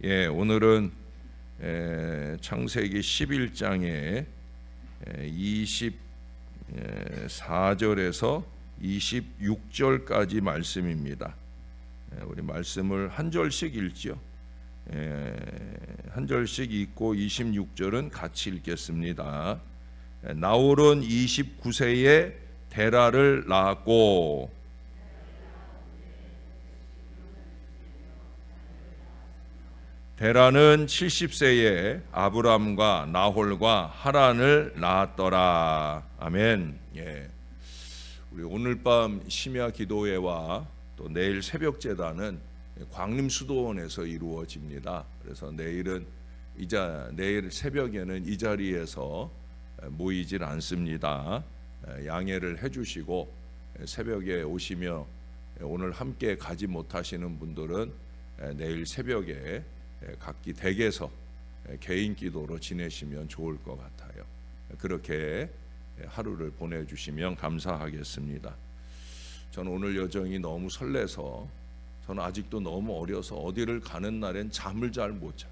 오늘은 창세기 11장의 24절에서 26절까지 말씀입니다. 우리 말씀을 한 절씩 읽죠. 한 절씩 읽고 26절은 같이 읽겠습니다. 나홀은 29세에 데라를 낳았고 데라는 70세에 아브람과 나홀과 하란을 낳았더라. 아멘. 우리 오늘 밤 심야 기도회와 또 내일 새벽 제단은 광림수도원에서 이루어집니다. 그래서 내일 새벽에는 이 자리에서 모이질 않습니다. 양해를 해주시고 새벽에 오시며 오늘 함께 가지 못하시는 분들은 내일 새벽에 각기 댁에서 개인 기도로 지내시면 좋을 것 같아요. 그렇게 하루를 보내주시면 감사하겠습니다. 저는 오늘 여정이 너무 설레서 저는 아직도 너무 어려서 어디를 가는 날엔 잠을 잘 못 자.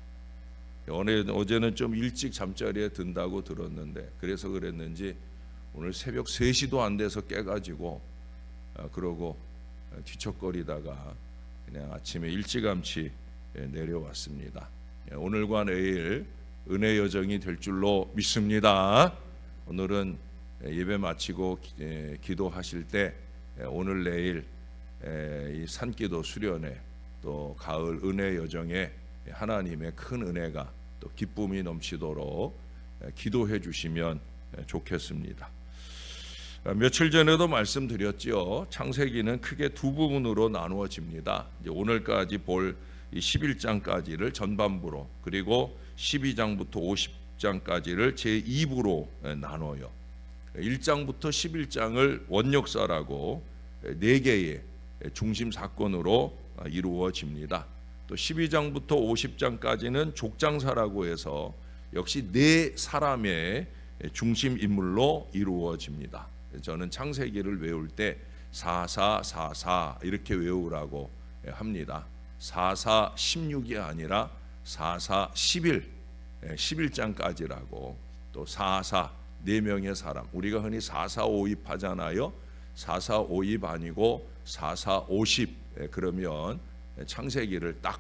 어제는 좀 일찍 잠자리에 든다고 들었는데 그래서 그랬는지 오늘 새벽 3시도 안 돼서 깨가지고 그러고 뒤척거리다가 그냥 아침에 일찌감치 내려왔습니다. 오늘과 내일 은혜 여정이 될 줄로 믿습니다. 오늘은 예배 마치고 기도하실 때 오늘 내일 이 산기도 수련회 또 가을 은혜 여정에 하나님의 큰 은혜가 또 기쁨이 넘치도록 기도해 주시면 좋겠습니다. 며칠 전에도 말씀드렸죠. 창세기는 크게 두 부분으로 나누어집니다. 이제 오늘까지 볼 이 11장까지를 전반부로 그리고 12장부터 50장까지를 제2부로 나눠요. 1장부터 11장을 원역사라고 4개의 중심 사건으로 이루어집니다. 또 12장부터 50장까지는 족장사라고 해서 역시 4사람의 중심 인물로 이루어집니다. 저는 창세기를 외울 때 4444 이렇게 외우라고 합니다. 4416이 아니라 4411 11장까지라고 또 44 4명의 사람 우리가 흔히 4452 하잖아요. 4452 아니고 4450 그러면 창세기를 딱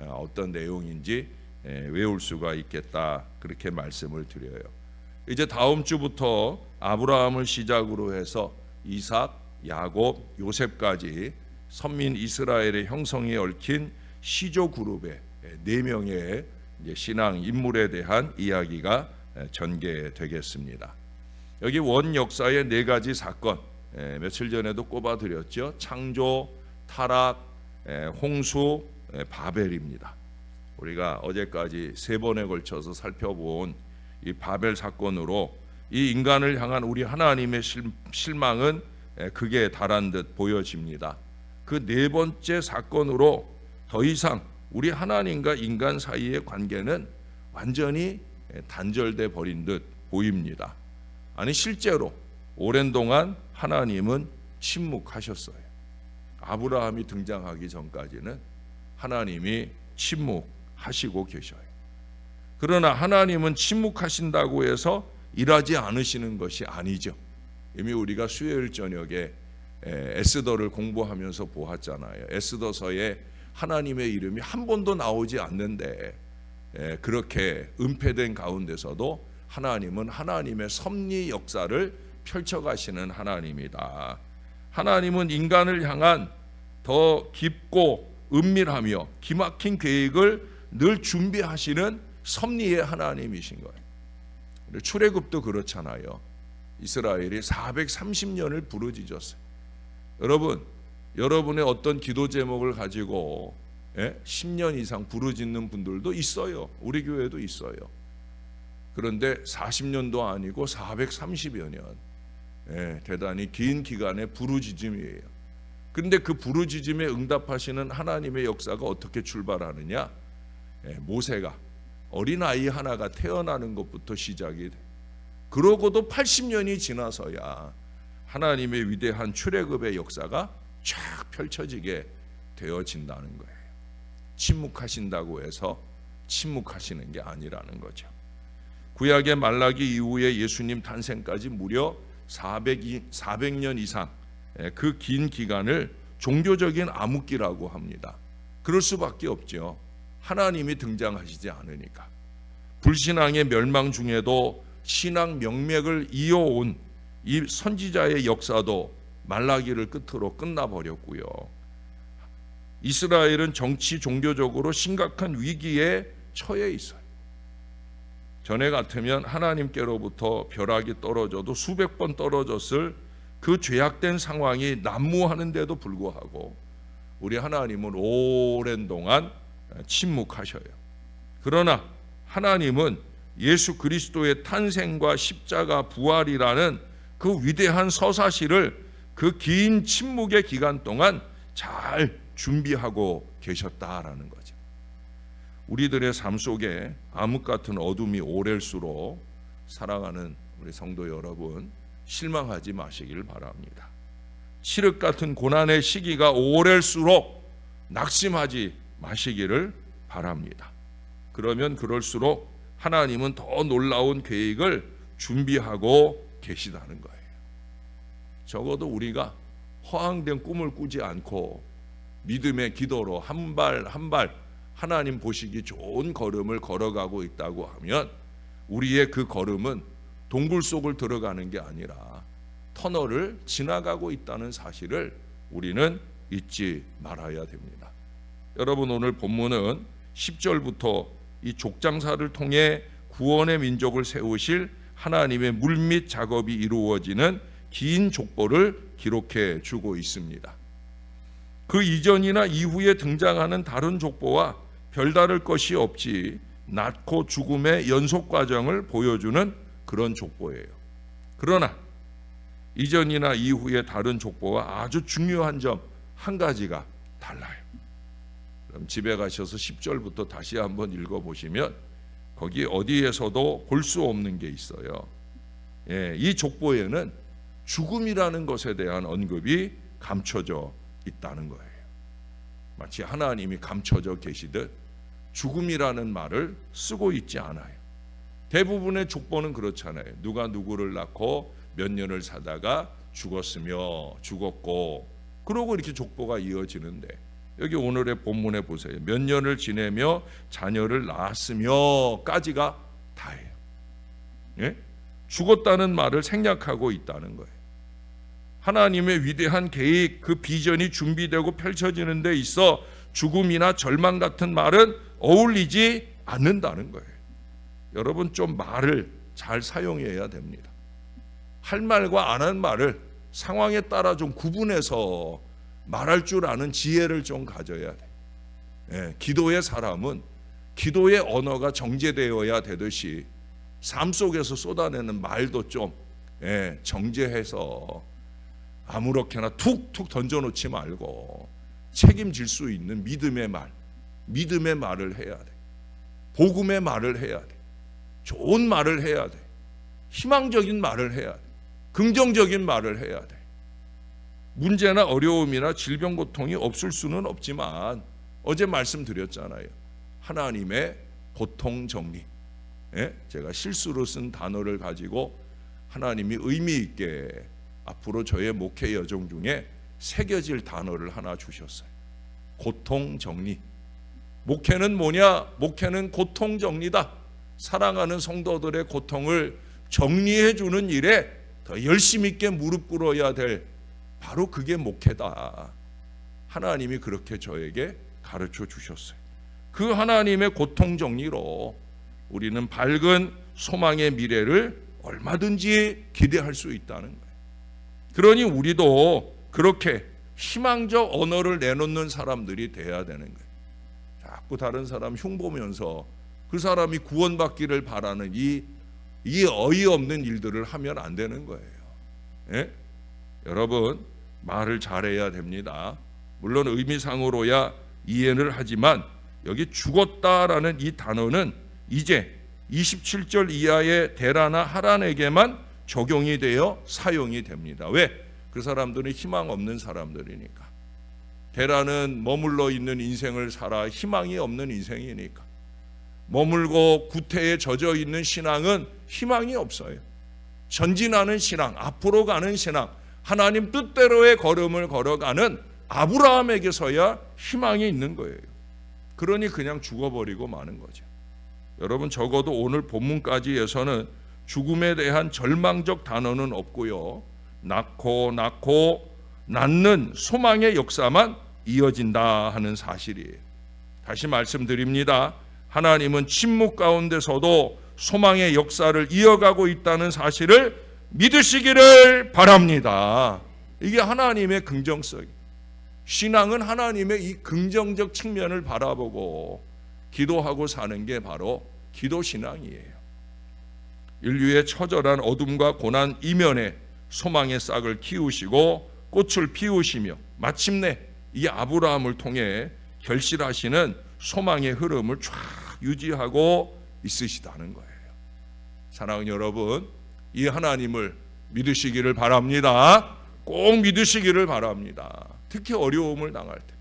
어떤 내용인지 외울 수가 있겠다 그렇게 말씀을 드려요. 이제 다음 주부터 아브라함을 시작으로 해서 이삭, 야곱, 요셉까지 선민 이스라엘의 형성에 얽힌 시조 그룹의 4명의 신앙 인물에 대한 이야기가 전개되겠습니다. 여기 원 역사의 4가지 사건 며칠 전에도 꼽아드렸죠. 창조, 타락, 홍수, 바벨입니다. 우리가 어제까지 3번에 걸쳐서 살펴본 이 바벨 사건으로 이 인간을 향한 우리 하나님의 실망은 극에 달한 듯 보여집니다. 그 4번째 사건으로 더 이상 우리 하나님과 인간 사이의 관계는 완전히 단절돼 버린 듯 보입니다. 아니 실제로 오랜 동안 하나님은 침묵하셨어요. 아브라함이 등장하기 전까지는 하나님이 침묵하시고 계셔요. 그러나 하나님은 침묵하신다고 해서 일하지 않으시는 것이 아니죠. 이미 우리가 수요일 저녁에 에스더를 공부하면서 보았잖아요. 에스더서에 하나님의 이름이 한 번도 나오지 않는데 그렇게 은폐된 가운데서도 하나님은 하나님의 섭리 역사를 펼쳐가시는 하나님이다. 하나님은 인간을 향한 더 깊고 은밀하며 기막힌 계획을 늘 준비하시는 섭리의 하나님이신 거예요. 출애굽도 그렇잖아요. 이스라엘이 430년을 부르짖었어요. 여러분의 어떤 기도 제목을 가지고 10년 이상 부르짖는 분들도 있어요. 우리 교회도 있어요. 그런데 40년도 아니고 430여 년 대단히 긴 기간의 부르짖음이에요. 그런데 그 부르짖음에 응답하시는 하나님의 역사가 어떻게 출발하느냐? 모세가 어린아이 하나가 태어나는 것부터 시작이 돼. 그러고도 80년이 지나서야 하나님의 위대한 출애굽의 역사가 쫙 펼쳐지게 되어진다는 거예요. 침묵하신다고 해서 침묵하시는 게 아니라는 거죠. 구약의 말라기 이후에 예수님 탄생까지 무려 400년 이상 그 긴 기간을 종교적인 암흑기라고 합니다. 그럴 수밖에 없죠. 하나님이 등장하시지 않으니까. 불신앙의 멸망 중에도 신앙 명맥을 이어온 이 선지자의 역사도 말라기를 끝으로 끝나버렸고요. 이스라엘은 정치 종교적으로 심각한 위기에 처해 있어요. 전에 같으면 하나님께로부터 벼락이 떨어져도 수백 번 떨어졌을 그 죄악된 상황이 난무하는데도 불구하고 우리 하나님은 오랜 동안 침묵하셔요. 그러나 하나님은 예수 그리스도의 탄생과 십자가 부활이라는 그 위대한 서사시를 그 긴 침묵의 기간 동안 잘 준비하고 계셨다라는 거죠. 우리들의 삶 속에 암흑 같은 어둠이 오랠수록 사랑하는 우리 성도 여러분, 실망하지 마시길 바랍니다. 칠흑 같은 고난의 시기가 오랠수록 낙심하지 마시기를 바랍니다. 그러면 그럴수록 하나님은 더 놀라운 계획을 준비하고 계시다는 거예요. 적어도 우리가 허황된 꿈을 꾸지 않고 믿음의 기도로 한 발 한 발 하나님 보시기 좋은 걸음을 걸어가고 있다고 하면 우리의 그 걸음은 동굴 속을 들어가는 게 아니라 터널을 지나가고 있다는 사실을 우리는 잊지 말아야 됩니다. 여러분, 오늘 본문은 10절부터 이 족장사를 통해 구원의 민족을 세우실 하나님의 물밑 작업이 이루어지는 긴 족보를 기록해 주고 있습니다. 그 이전이나 이후에 등장하는 다른 족보와 별다를 것이 없이 낳고 죽음의 연속 과정을 보여주는 그런 족보예요. 그러나 이전이나 이후의 다른 족보와 아주 중요한 점 한 가지가 달라요. 그럼 집에 가셔서 10절부터 다시 한번 읽어보시면 거기 어디에서도 볼 수 없는 게 있어요. 이 족보에는 죽음이라는 것에 대한 언급이 감춰져 있다는 거예요. 마치 하나님이 감춰져 계시듯 죽음이라는 말을 쓰고 있지 않아요. 대부분의 족보는 그렇잖아요. 누가 누구를 낳고 몇 년을 사다가 죽었고 그러고 이렇게 족보가 이어지는데 여기 오늘의 본문에 보세요. 몇 년을 지내며 자녀를 낳았으며까지가 다예요. 예? 죽었다는 말을 생략하고 있다는 거예요. 하나님의 위대한 계획, 그 비전이 준비되고 펼쳐지는 데 있어 죽음이나 절망 같은 말은 어울리지 않는다는 거예요. 여러분, 좀 말을 잘 사용해야 됩니다. 할 말과 안 할 말을 상황에 따라 좀 구분해서 말할 줄 아는 지혜를 좀 가져야 돼. 기도의 사람은 기도의 언어가 정제되어야 되듯이 삶 속에서 쏟아내는 말도 좀 정제해서 아무렇게나 툭툭 던져놓지 말고 책임질 수 있는 믿음의 말을 해야 돼. 복음의 말을 해야 돼. 좋은 말을 해야 돼. 희망적인 말을 해야 돼. 긍정적인 말을 해야 돼. 문제나 어려움이나 질병 고통이 없을 수는 없지만 어제 말씀드렸잖아요. 하나님의 고통 정리. 제가 실수로 쓴 단어를 가지고 하나님이 의미 있게 앞으로 저의 목회 여정 중에 새겨질 단어를 하나 주셨어요. 고통 정리. 목회는 뭐냐? 목회는 고통 정리다. 사랑하는 성도들의 고통을 정리해 주는 일에 더 열심히 있게 무릎 꿇어야 될 바로 그게 목회다. 하나님이 그렇게 저에게 가르쳐 주셨어요. 그 하나님의 고통 정리로 우리는 밝은 소망의 미래를 얼마든지 기대할 수 있다는 거예요. 그러니 우리도 그렇게 희망적 언어를 내놓는 사람들이 돼야 되는 거예요. 자꾸 다른 사람 흉보면서 그 사람이 구원받기를 바라는 이 어이없는 일들을 하면 안 되는 거예요. 여러분, 말을 잘해야 됩니다. 물론 의미상으로야 이해를 하지만 여기 죽었다라는 이 단어는 이제 27절 이하의 데라나 하란에게만 적용이 되어 사용이 됩니다. 왜? 그 사람들은 희망 없는 사람들이니까. 데라는 머물러 있는 인생을 살아 희망이 없는 인생이니까. 머물고 구태에 젖어 있는 신앙은 희망이 없어요. 전진하는 신앙, 앞으로 가는 신앙, 하나님 뜻대로의 걸음을 걸어가는 아브라함에게서야 희망이 있는 거예요. 그러니 그냥 죽어버리고 마는 거죠. 여러분, 적어도 오늘 본문까지에서는 죽음에 대한 절망적 단어는 없고요, 낳고 낳는 소망의 역사만 이어진다 하는 사실이에요. 다시 말씀드립니다. 하나님은 침묵 가운데서도 소망의 역사를 이어가고 있다는 사실을 믿으시기를 바랍니다. 이게 하나님의 긍정성. 신앙은 하나님의 이 긍정적 측면을 바라보고 기도하고 사는 게 바로 기도신앙이에요. 인류의 처절한 어둠과 고난 이면에 소망의 싹을 키우시고 꽃을 피우시며 마침내 이 아브라함을 통해 결실하시는 소망의 흐름을 쫙 유지하고 있으시다는 거예요. 사랑하는 여러분, 이 하나님을 믿으시기를 바랍니다. 꼭 믿으시기를 바랍니다. 특히 어려움을 당할 때,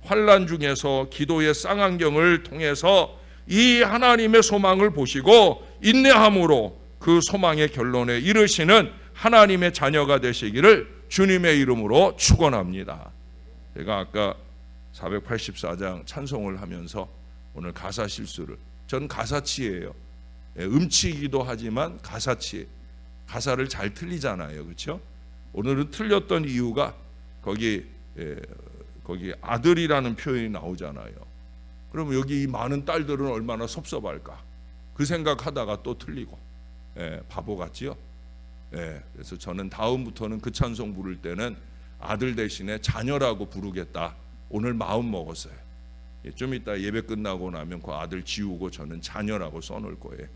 환난 중에서 기도의 쌍안경을 통해서 이 하나님의 소망을 보시고 인내함으로 그 소망의 결론에 이르시는 하나님의 자녀가 되시기를 주님의 이름으로 축원합니다. 제가 아까 484장 찬송을 하면서 오늘 가사 실수를, 전 가사치예요. 음치기도 하지만 가사치, 가사를 잘 틀리잖아요, 그렇죠? 오늘은 틀렸던 이유가 거기 아들이라는 표현이 나오잖아요. 그럼 여기 이 많은 딸들은 얼마나 섭섭할까? 그 생각하다가 또 틀리고, 바보 같지요? 그래서 저는 다음부터는 그 찬송 부를 때는 아들 대신에 자녀라고 부르겠다. 오늘 마음 먹었어요. 좀 이따 예배 끝나고 나면 그 아들 지우고 저는 자녀라고 써놓을 거예요.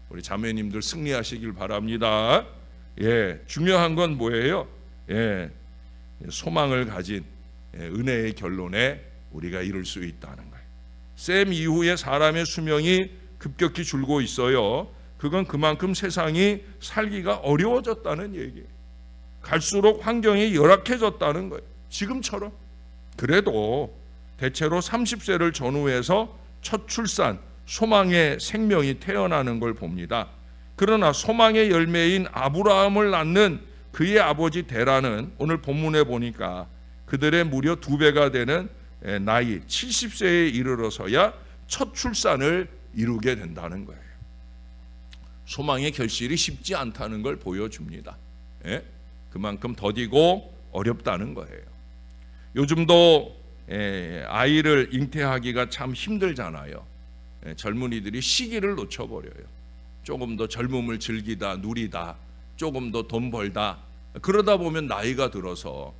우리 자매님들 승리하시길 바랍니다. 중요한 건 뭐예요? 소망을 가진 은혜의 결론에 우리가 이룰 수 있다는 거예요. 셈 이후에 사람의 수명이 급격히 줄고 있어요. 그건 그만큼 세상이 살기가 어려워졌다는 얘기예요. 갈수록 환경이 열악해졌다는 거예요. 지금처럼. 그래도 대체로 30세를 전후해서 첫 출산, 소망의 생명이 태어나는 걸 봅니다. 그러나 소망의 열매인 아브라함을 낳는 그의 아버지 데라는 오늘 본문에 보니까 그들의 무려 2배가 되는 나이 70세에 이르러서야 첫 출산을 이루게 된다는 거예요. 소망의 결실이 쉽지 않다는 걸 보여줍니다. 그만큼 더디고 어렵다는 거예요. 요즘도 아이를 잉태하기가 참 힘들잖아요. 젊은이들이 시기를 놓쳐버려요. 조금 더 젊음을 즐기다, 누리다, 조금 더 돈 벌다, 그러다 보면 나이가 들어서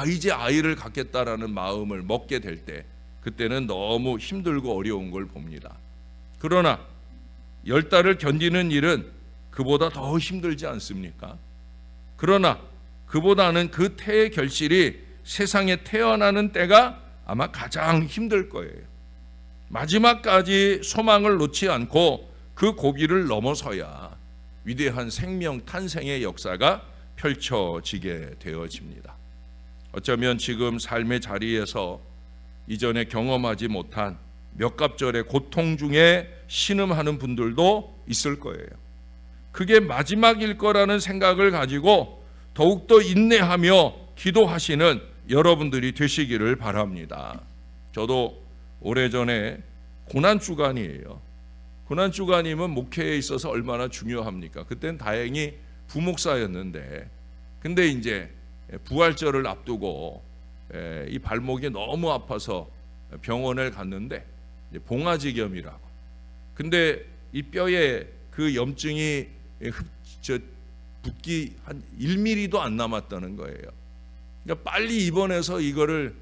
이제 아이를 갖겠다라는 마음을 먹게 될 때, 그때는 너무 힘들고 어려운 걸 봅니다. 그러나 10달을 견디는 일은 그보다 더 힘들지 않습니까? 그러나 그보다는 그 태의 결실이 세상에 태어나는 때가 아마 가장 힘들 거예요. 마지막까지 소망을 놓지 않고 그 고비를 넘어서야 위대한 생명 탄생의 역사가 펼쳐지게 되어집니다. 어쩌면 지금 삶의 자리에서 이전에 경험하지 못한 몇 갑절의 고통 중에 신음하는 분들도 있을 거예요. 그게 마지막일 거라는 생각을 가지고 더욱더 인내하며 기도하시는 여러분들이 되시기를 바랍니다. 저도 오래전에 고난주간이에요. 고난주간이면 목회에 있어서 얼마나 중요합니까? 그땐 다행히 부목사였는데, 근데 이제 부활절을 앞두고 이 발목이 너무 아파서 병원을 갔는데 봉화지겸이라고. 근데 이 뼈에 그 염증이 붓기 한 1mm도 안 남았다는 거예요. 그러니까 빨리 입원해서 이거를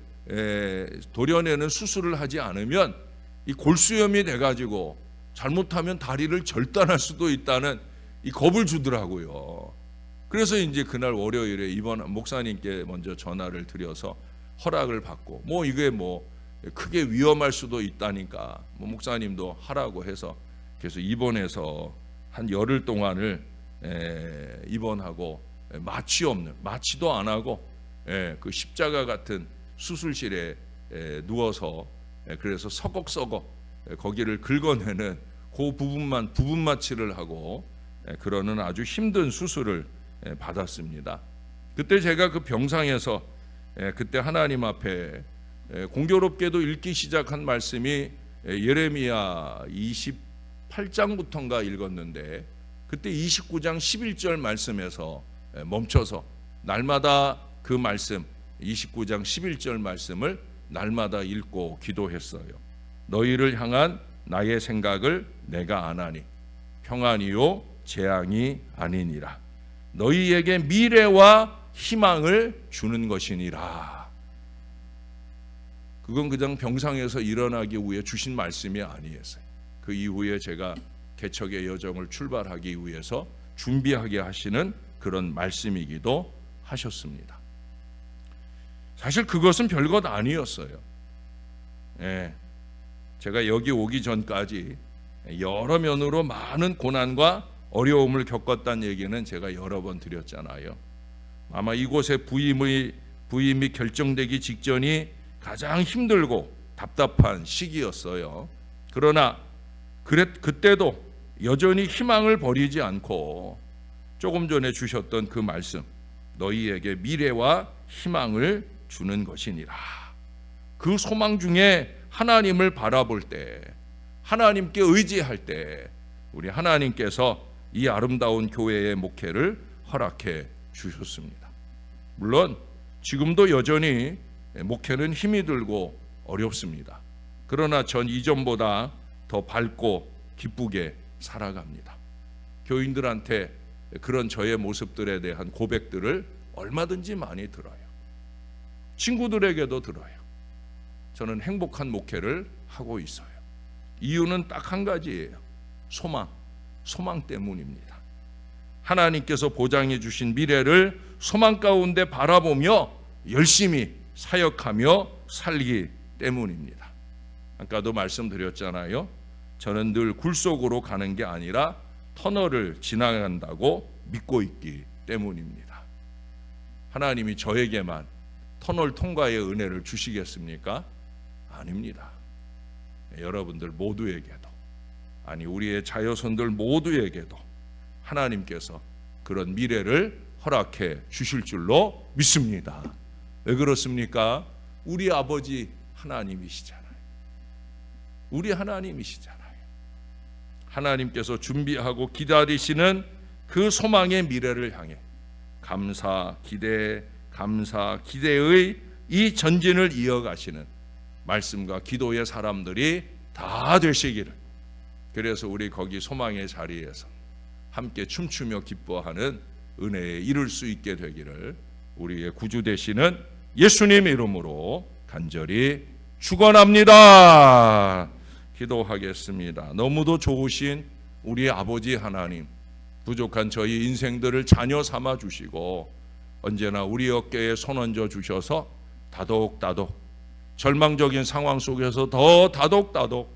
도려내는 수술을 하지 않으면 이 골수염이 돼가지고 잘못하면 다리를 절단할 수도 있다는 이 겁을 주더라고요. 그래서 이제 그날 월요일에 입원 목사님께 먼저 전화를 드려서 허락을 받고, 이게 크게 위험할 수도 있다니까 목사님도 하라고 해서 그래서 입원해서 한 열흘 동안을 입원하고 마취도 안 하고 그 십자가 같은 수술실에 누워서 그래서 서걱서걱 거기를 긁어내는 그 부분 마취를 하고 그러는 아주 힘든 수술을 받았습니다. 그때 제가 그 병상에서 그때 하나님 앞에 공교롭게도 읽기 시작한 말씀이 예레미야 28장부터인가 읽었는데 그때 29장 11절 말씀에서 멈춰서 날마다 그 말씀 29장 11절 말씀을 날마다 읽고 기도했어요. 너희를 향한 나의 생각을 내가 아나니 평안이요 재앙이 아니니라. 너희에게 미래와 희망을 주는 것이니라. 그건 그냥 병상에서 일어나기 위해 주신 말씀이 아니었어요. 그 이후에 제가 개척의 여정을 출발하기 위해서 준비하게 하시는 그런 말씀이기도 하셨습니다. 사실 그것은 별것 아니었어요. 제가 여기 오기 전까지 여러 면으로 많은 고난과 어려움을 겪었다는 얘기는 제가 여러 번 드렸잖아요. 아마 이곳에 부임이 결정되기 직전이 가장 힘들고 답답한 시기였어요. 그러나 그때도 여전히 희망을 버리지 않고 조금 전에 주셨던 그 말씀, 너희에게 미래와 희망을 주는 것이니라. 그 소망 중에 하나님을 바라볼 때, 하나님께 의지할 때 우리 하나님께서 이 아름다운 교회의 목회를 허락해 주셨습니다. 물론 지금도 여전히 목회는 힘이 들고 어렵습니다. 그러나 전 이전보다 더 밝고 기쁘게 살아갑니다. 교인들한테 그런 저의 모습들에 대한 고백들을 얼마든지 많이 들어요. 친구들에게도 들어요. 저는 행복한 목회를 하고 있어요. 이유는 딱 한 가지예요. 소망 때문입니다. 하나님께서 보장해 주신 미래를 소망 가운데 바라보며 열심히 사역하며 살기 때문입니다. 아까도 말씀드렸잖아요. 저는 늘 굴 속으로 가는 게 아니라 터널을 지나간다고 믿고 있기 때문입니다. 하나님이 저에게만 터널 통과의 은혜를 주시겠습니까? 아닙니다. 여러분들 모두에게도, 아니 우리의 자녀손들 모두에게도 하나님께서 그런 미래를 허락해 주실 줄로 믿습니다. 왜 그렇습니까? 우리 아버지 하나님이시잖아요. 우리 하나님이시잖아요. 하나님께서 준비하고 기다리시는 그 소망의 미래를 향해 감사 기대의 이 전진을 이어가시는 말씀과 기도의 사람들이 다 되시기를, 그래서 우리 거기 소망의 자리에서 함께 춤추며 기뻐하는 은혜에 이룰 수 있게 되기를 우리의 구주 되시는 예수님 이름으로 간절히 축원합니다. 기도하겠습니다. 너무도 좋으신 우리 아버지 하나님, 부족한 저희 인생들을 자녀 삼아 주시고 언제나 우리 어깨에 손 얹어 주셔서 다독다독 절망적인 상황 속에서 더 다독다독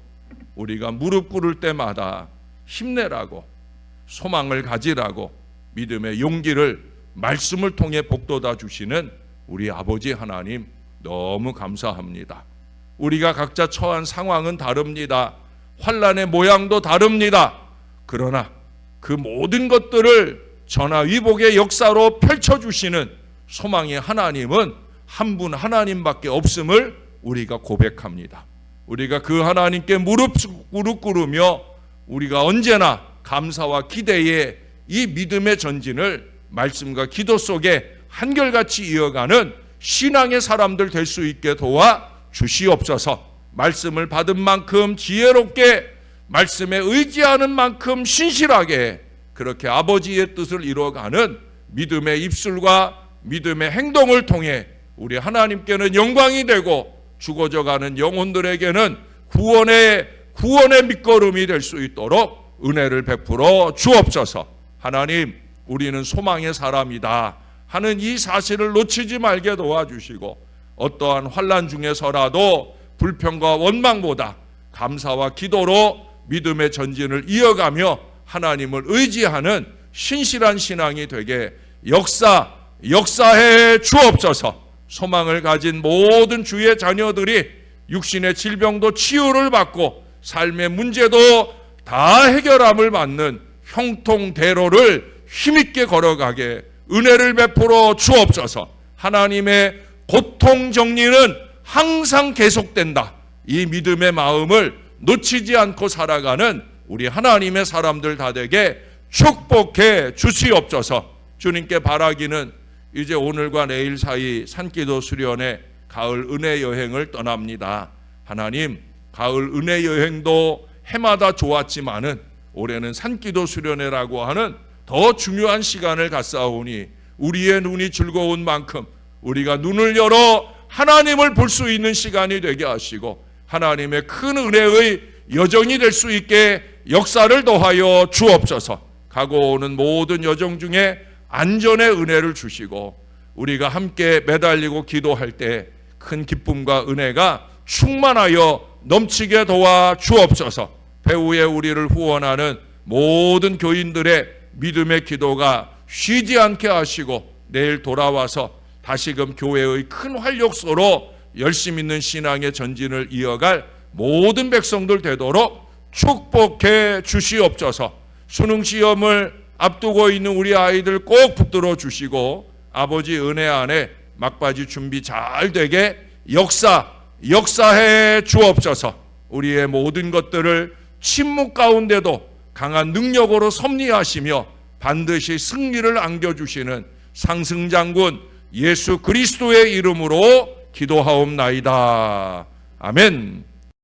우리가 무릎 꿇을 때마다 힘내라고, 소망을 가지라고 믿음의 용기를 말씀을 통해 북돋아 주시는 우리 아버지 하나님 너무 감사합니다. 우리가 각자 처한 상황은 다릅니다. 환난의 모양도 다릅니다. 그러나 그 모든 것들을 전화위복의 역사로 펼쳐주시는 소망의 하나님은 한 분 하나님밖에 없음을 우리가 고백합니다. 우리가 그 하나님께 무릎 꿇으며 우리가 언제나 감사와 기대의 이 믿음의 전진을 말씀과 기도 속에 한결같이 이어가는 신앙의 사람들 될 수 있게 도와 주시옵소서. 말씀을 받은 만큼 지혜롭게, 말씀에 의지하는 만큼 신실하게 그렇게 아버지의 뜻을 이루어가는 믿음의 입술과 믿음의 행동을 통해 우리 하나님께는 영광이 되고 죽어져가는 영혼들에게는 구원의 밑거름이 될 수 있도록 은혜를 베풀어 주옵소서. 하나님, 우리는 소망의 사람이다 하는 이 사실을 놓치지 말게 도와주시고 어떠한 환난 중에서라도 불평과 원망보다 감사와 기도로 믿음의 전진을 이어가며 하나님을 의지하는 신실한 신앙이 되게 역사해 주옵소서. 소망을 가진 모든 주의 자녀들이 육신의 질병도 치유를 받고 삶의 문제도 다 해결함을 받는 형통대로를 힘있게 걸어가게 은혜를 베풀어 주옵소서. 하나님의 고통 정리는 항상 계속된다. 이 믿음의 마음을 놓치지 않고 살아가는 우리 하나님의 사람들 다 되게 축복해 주시옵소서. 주님께 바라기는 이제 오늘과 내일 사이 산기도 수련회 가을 은혜 여행을 떠납니다. 하나님, 가을 은혜 여행도 해마다 좋았지만은 올해는 산기도 수련회라고 하는 더 중요한 시간을 갖사오니 우리의 눈이 즐거운 만큼 우리가 눈을 열어 하나님을 볼 수 있는 시간이 되게 하시고 하나님의 큰 은혜의 여정이 될 수 있게 역사를 더하여 주옵소서. 가고 오는 모든 여정 중에 안전의 은혜를 주시고 우리가 함께 매달리고 기도할 때 큰 기쁨과 은혜가 충만하여 넘치게 도와 주옵소서. 배후에 우리를 후원하는 모든 교인들의 믿음의 기도가 쉬지 않게 하시고 내일 돌아와서 다시금 교회의 큰 활력소로 열심 있는 신앙의 전진을 이어갈 모든 백성들 되도록 축복해 주시옵소서. 수능 시험을 앞두고 있는 우리 아이들 꼭 붙들어 주시고 아버지 은혜 안에 막바지 준비 잘 되게 역사해 주옵소서. 우리의 모든 것들을 침묵 가운데도 강한 능력으로 섭리하시며 반드시 승리를 안겨주시는 상승장군 예수 그리스도의 이름으로 기도하옵나이다. 아멘.